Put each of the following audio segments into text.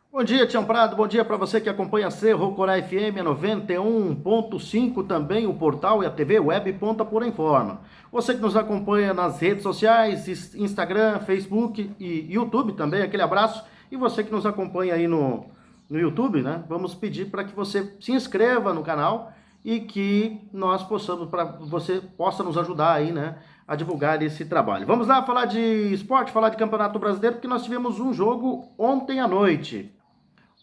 Bom dia, Tião Prado. Bom dia para você que acompanha a Cerro Corá FM 91.5, também o portal e a TV Web Ponta por Informa. Você que nos acompanha nas redes sociais, Instagram, Facebook e YouTube também, aquele abraço. E você que nos acompanha aí no YouTube, né? Vamos pedir para que você se inscreva no canal e que nós possamos, para você possa nos ajudar aí, né? A divulgar esse trabalho. Vamos lá falar de esporte, falar de Campeonato Brasileiro, porque nós tivemos um jogo ontem à noite.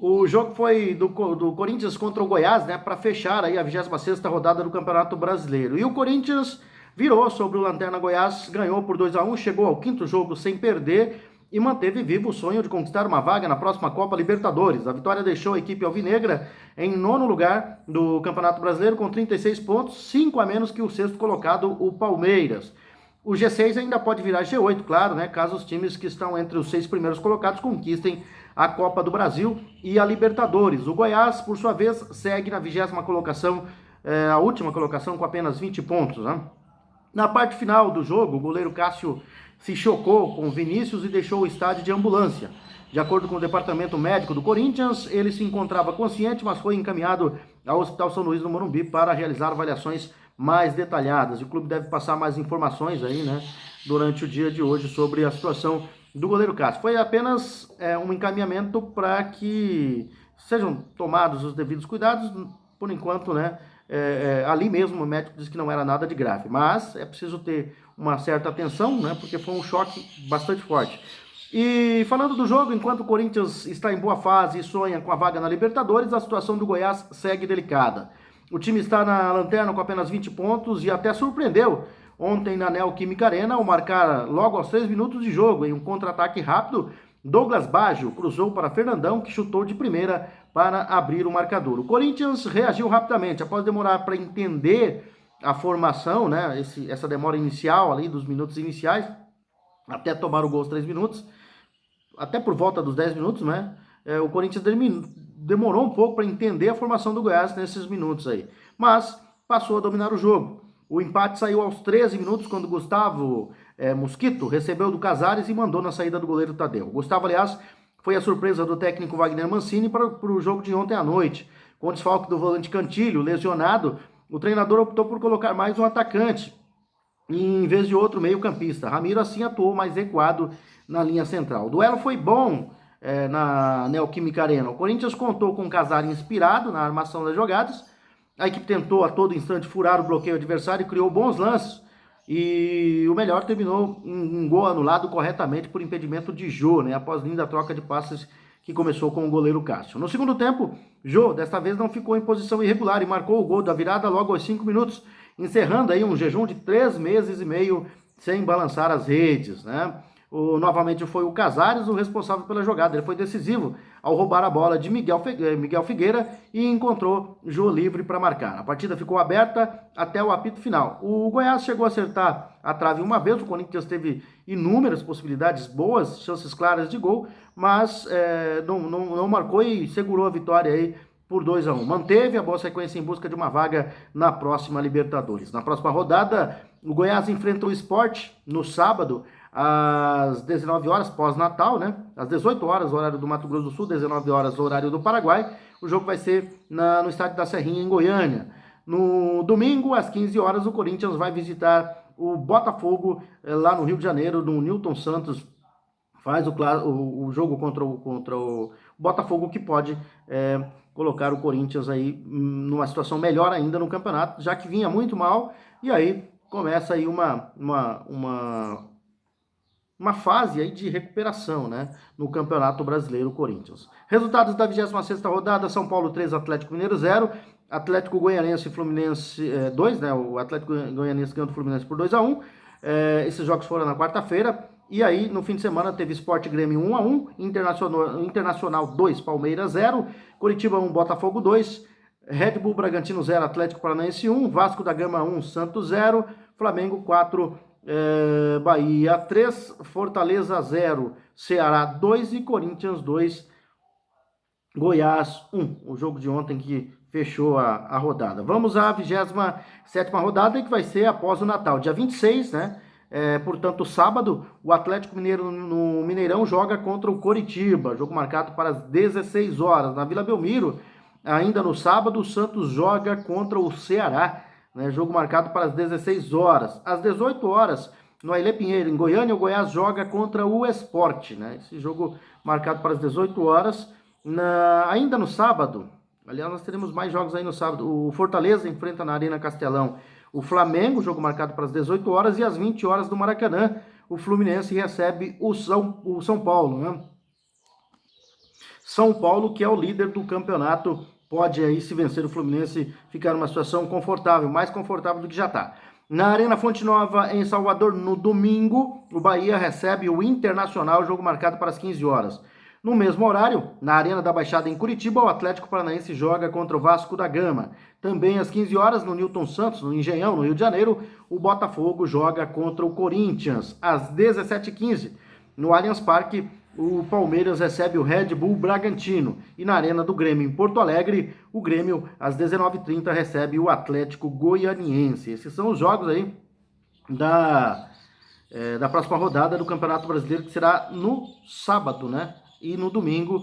O jogo foi do Corinthians contra o Goiás, né, para fechar aí a 26ª rodada do Campeonato Brasileiro. E o Corinthians virou sobre o Lanterna Goiás, ganhou por 2-1, chegou ao quinto jogo sem perder e manteve vivo o sonho de conquistar uma vaga na próxima Copa Libertadores. A vitória deixou a equipe alvinegra em nono lugar do Campeonato Brasileiro com 36 pontos, 5 a menos que o sexto colocado, o Palmeiras. O G6 ainda pode virar G8, claro, né? Caso os times que estão entre os 6 primeiros colocados conquistem a Copa do Brasil e a Libertadores. O Goiás, por sua vez, segue na 20ª colocação, a última colocação, com apenas 20 pontos, né? Na parte final do jogo, o goleiro Cássio se chocou com Vinícius e deixou o estádio de ambulância. De acordo com o departamento médico do Corinthians, ele se encontrava consciente, mas foi encaminhado ao Hospital São Luís do Morumbi para realizar avaliações mais detalhadas. O clube deve passar mais informações aí, né, durante o dia de hoje sobre a situação do goleiro Cássio. Foi apenas um encaminhamento para que sejam tomados os devidos cuidados, por enquanto, né? Ali mesmo o médico disse que não era nada de grave, mas é preciso ter uma certa atenção, né? Porque foi um choque bastante forte. E falando do jogo, enquanto o Corinthians está em boa fase e sonha com a vaga na Libertadores, a situação do Goiás segue delicada. O time está na lanterna com apenas 20 pontos e até surpreendeu ontem na Neoquímica Arena ao marcar logo aos 3 minutos de jogo em um contra-ataque rápido. Douglas Baggio cruzou para Fernandão, que chutou de primeira para abrir o marcador. O Corinthians reagiu rapidamente, após demorar para entender a formação, né? Essa demora inicial ali, dos minutos iniciais, até tomar o gol aos 3 minutos, até por volta dos 10 minutos, né? O Corinthians demorou um pouco para entender a formação do Goiás nesses minutos aí, mas passou a dominar o jogo. O empate saiu aos 13 minutos, quando Gustavo Mosquito recebeu do Casares e mandou na saída do goleiro Tadeu. O Gustavo, aliás, foi a surpresa do técnico Wagner Mancini para o jogo de ontem à noite. Com o desfalque do volante Cantilho, lesionado, o treinador optou por colocar mais um atacante, em vez de outro meio-campista. Ramiro assim atuou mais recuado na linha central. O duelo foi bom na Neoquímica Arena. O Corinthians contou com um Casares inspirado na armação das jogadas. A equipe tentou a todo instante furar o bloqueio adversário e criou bons lances. E o melhor terminou um gol anulado corretamente por impedimento de Jô, né, após linda troca de passes que começou com o goleiro Cássio. No segundo tempo, Jô, desta vez, não ficou em posição irregular e marcou o gol da virada logo aos 5 minutos, encerrando aí um jejum de 3 meses e meio sem balançar as redes, né? Novamente foi o Casares o responsável pela jogada. Ele foi decisivo ao roubar a bola de Miguel Figueira e encontrou Jô livre para marcar. A partida ficou aberta até o apito final. O Goiás chegou a acertar a trave uma vez, o Corinthians teve inúmeras possibilidades boas, chances claras de gol, mas não marcou e segurou a vitória aí por 2-1. Manteve a boa sequência em busca de uma vaga na próxima Libertadores. Na próxima rodada, o Goiás enfrenta o Sport no sábado, às 19 horas, pós-Natal, né? Às 18 horas, horário do Mato Grosso do Sul, 19 horas, horário do Paraguai. O jogo vai ser no estádio da Serrinha, em Goiânia. No domingo, às 15 horas, o Corinthians vai visitar o Botafogo, lá no Rio de Janeiro, no Newton Santos. Faz o jogo contra o Botafogo, que pode colocar o Corinthians aí numa situação melhor ainda no campeonato, já que vinha muito mal, e aí começa aí uma fase aí de recuperação, né, no Campeonato Brasileiro Corinthians. Resultados da 26ª rodada: São Paulo 3, Atlético Mineiro 0, Atlético Goianiense e Fluminense 2, né, o Atlético Goianiense ganhou do Fluminense por 2-1, esses jogos foram na quarta-feira, e aí no fim de semana teve Sport Grêmio 1-1, Internacional 2, Palmeiras 0, Curitiba 1, Botafogo 2, Red Bull Bragantino 0, Atlético Paranaense 1, Vasco da Gama 1, Santos 0, Flamengo 4, Bahia 3, Fortaleza 0, Ceará 2 e Corinthians 2, Goiás 1. O jogo de ontem que fechou a rodada. Vamos à 27ª rodada, que vai ser após o Natal, dia 26, né? Portanto, sábado, o Atlético Mineiro no Mineirão joga contra o Coritiba, jogo marcado para as 16 horas. Na Vila Belmiro, ainda no sábado, o Santos joga contra o Ceará, né, jogo marcado para as 16 horas. Às 18 horas, no Ailê Pinheiro, em Goiânia, o Goiás joga contra o Sport, né, esse jogo marcado para as 18 horas. Ainda no sábado, aliás, nós teremos mais jogos aí no sábado, o Fortaleza enfrenta na Arena Castelão o Flamengo, jogo marcado para as 18 horas, e às 20 horas do Maracanã, o Fluminense recebe o São Paulo, né? São Paulo, que é o líder do campeonato, pode aí, se vencer o Fluminense, ficar numa situação confortável, mais confortável do que já está. Na Arena Fonte Nova, em Salvador, no domingo, o Bahia recebe o Internacional, jogo marcado para as 15 horas. No mesmo horário, na Arena da Baixada em Curitiba, o Atlético Paranaense joga contra o Vasco da Gama. Também às 15 horas, no Newton Santos, no Engenhão, no Rio de Janeiro, o Botafogo joga contra o Corinthians. Às 17h15, no Allianz Parque, o Palmeiras recebe o Red Bull Bragantino. E na Arena do Grêmio, em Porto Alegre, o Grêmio, às 19h30, recebe o Atlético Goianiense. Esses são os jogos aí da próxima rodada do Campeonato Brasileiro, que será no sábado, né? E no domingo,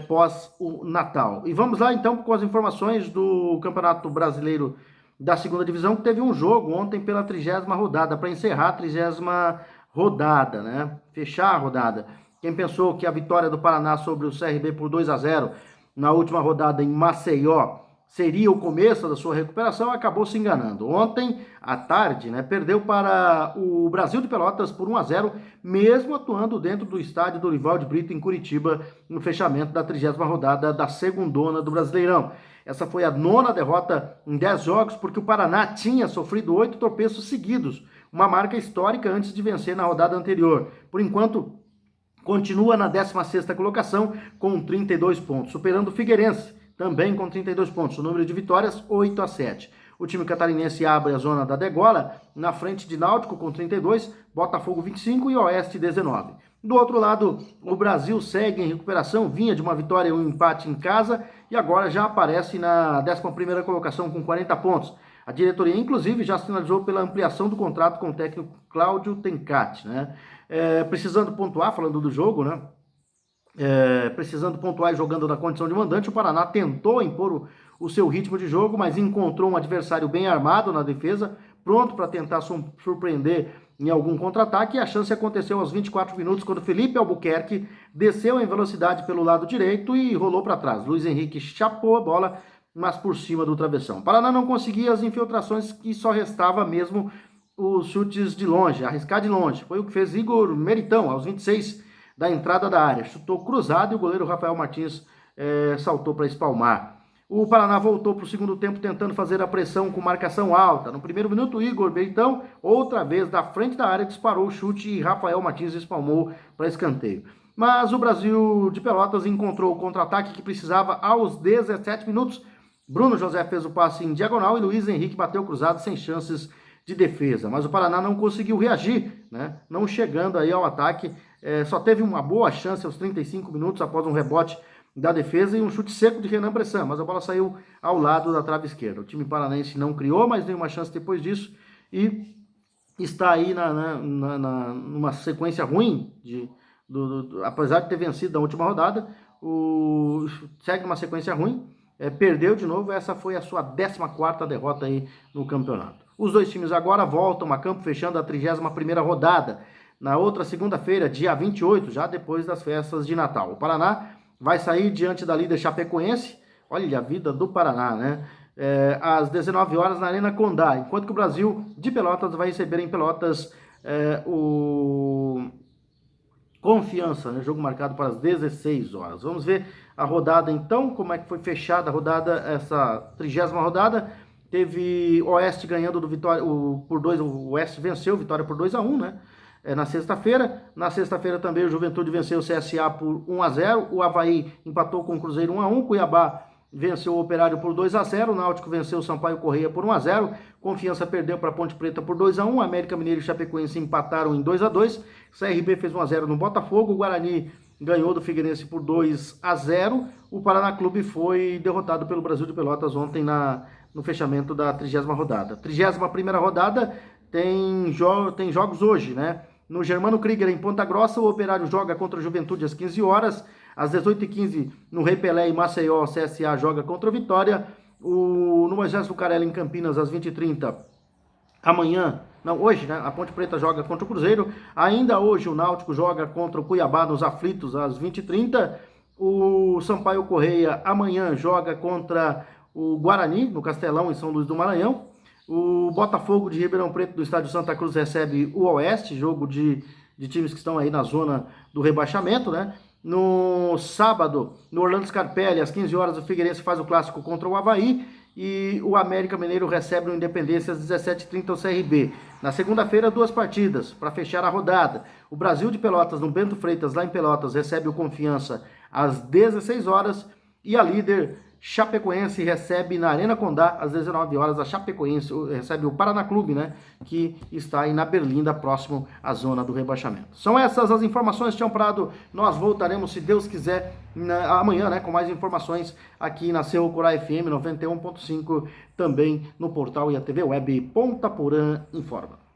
pós o Natal. E vamos lá, então, com as informações do Campeonato Brasileiro da Segunda Divisão, que teve um jogo ontem pela 30ª rodada, para encerrar a 30ª rodada, né? Fechar a rodada. Quem pensou que a vitória do Paraná sobre o CRB por 2-0 na última rodada em Maceió seria o começo da sua recuperação, acabou se enganando. Ontem, à tarde, né, perdeu para o Brasil de Pelotas por 1-0, mesmo atuando dentro do estádio Dorival de Brito, em Curitiba, no fechamento da 30ª rodada da segundona do Brasileirão. Essa foi a 9ª derrota em 10 jogos, porque o Paraná tinha sofrido 8 tropeços seguidos, uma marca histórica antes de vencer na rodada anterior. Por enquanto, continua na 16ª colocação com 32 pontos, superando o Figueirense, também com 32 pontos. O número de vitórias, 8-7. O time catarinense abre a zona da degola, na frente de Náutico com 32, Botafogo 25 e Oeste 19. Do outro lado, o Brasil segue em recuperação, vinha de uma vitória e um empate em casa, e agora já aparece na 11ª colocação com 40 pontos. A diretoria, inclusive, já sinalizou pela ampliação do contrato com o técnico Cláudio Tencati, né? Precisando pontuar, falando do jogo, né? Precisando pontuar e jogando na condição de mandante, o Paraná tentou impor o seu ritmo de jogo, mas encontrou um adversário bem armado na defesa, pronto para tentar surpreender em algum contra-ataque, e a chance aconteceu aos 24 minutos, quando Felipe Albuquerque desceu em velocidade pelo lado direito e rolou para trás. Luiz Henrique chapou a bola, mas por cima do travessão. O Paraná não conseguia as infiltrações, e só restava mesmo os chutes de longe, arriscar de longe. Foi o que fez Igor Meritão, aos 26 da entrada da área. Chutou cruzado e o goleiro Rafael Martins saltou para espalmar. O Paraná voltou para o segundo tempo tentando fazer a pressão com marcação alta. No primeiro minuto, Igor Meritão, outra vez da frente da área, disparou o chute e Rafael Martins espalmou para escanteio. Mas o Brasil de Pelotas encontrou o contra-ataque que precisava aos 17 minutos. Bruno José fez o passe em diagonal e Luiz Henrique bateu cruzado sem chances de defesa. Mas o Paraná não conseguiu reagir, né? Não chegando aí ao ataque. Só teve uma boa chance aos 35 minutos após um rebote da defesa e um chute seco de Renan Bressan, mas a bola saiu ao lado da trave esquerda. O time paranaense não criou mais nenhuma chance depois disso e está aí numa sequência ruim, apesar de ter vencido na última rodada, segue numa sequência ruim, perdeu de novo. Essa foi a sua 14ª derrota aí no campeonato. Os dois times agora voltam a campo, fechando a 31ª rodada. Na outra segunda-feira, dia 28, já depois das festas de Natal. O Paraná vai sair diante da líder Chapecoense. Olha a vida do Paraná, né? Às 19 horas na Arena Condá. Enquanto que o Brasil de Pelotas vai receber em Pelotas o Confiança, né? Jogo marcado para as 16 horas. Vamos ver a rodada então, como é que foi fechada a rodada, essa 30ª rodada. Teve Oeste ganhando do Vitória por 2, o Oeste venceu Vitória por 2-1, né? Na sexta-feira. Na sexta-feira também o Juventude venceu o CSA por 1-0, o Avaí empatou com o Cruzeiro 1-1, Cuiabá venceu o Operário por 2-0, o Náutico venceu o Sampaio Correia por 1-0, Confiança perdeu para a Ponte Preta por 2-1, América Mineiro e Chapecoense empataram em 2-2, CRB fez 1-0 no Botafogo, o Guarani ganhou do Figueirense por 2-0, o Paraná Clube foi derrotado pelo Brasil de Pelotas ontem no fechamento da 30ª rodada. 31ª rodada tem jogos hoje, né? No Germano Krieger, em Ponta Grossa, o Operário joga contra a Juventude às 15 horas. Às 18h15, no Rei Pelé, em Maceió, o CSA joga contra o Vitória. No Moisés Lucarelli, em Campinas, às 20h30, hoje, né? A Ponte Preta joga contra o Cruzeiro. Ainda hoje, o Náutico joga contra o Cuiabá, nos Aflitos, às 20h30. O Sampaio Correia, amanhã, joga contra o Guarani, no Castelão, em São Luís do Maranhão. O Botafogo de Ribeirão Preto, do estádio Santa Cruz, recebe o Oeste, jogo de times que estão aí na zona do rebaixamento, né? No sábado, no Orlando Scarpelli, às 15 horas, o Figueirense faz o clássico contra o Avaí e o América Mineiro recebe o Independência às 17h30 o CRB. Na segunda-feira, 2 partidas para fechar a rodada. O Brasil de Pelotas, no Bento Freitas, lá em Pelotas, recebe o Confiança às 16 horas e a líder Chapecoense recebe na Arena Condá às 19 horas. A Chapecoense recebe o Paraná Clube, né, que está aí na Berlinda, próximo à zona do rebaixamento. São essas as informações, Tião Prado. Nós voltaremos, se Deus quiser, amanhã, né, com mais informações aqui na Cerro Corá FM 91.5, também no portal e a TV Web Ponta Porã Informa.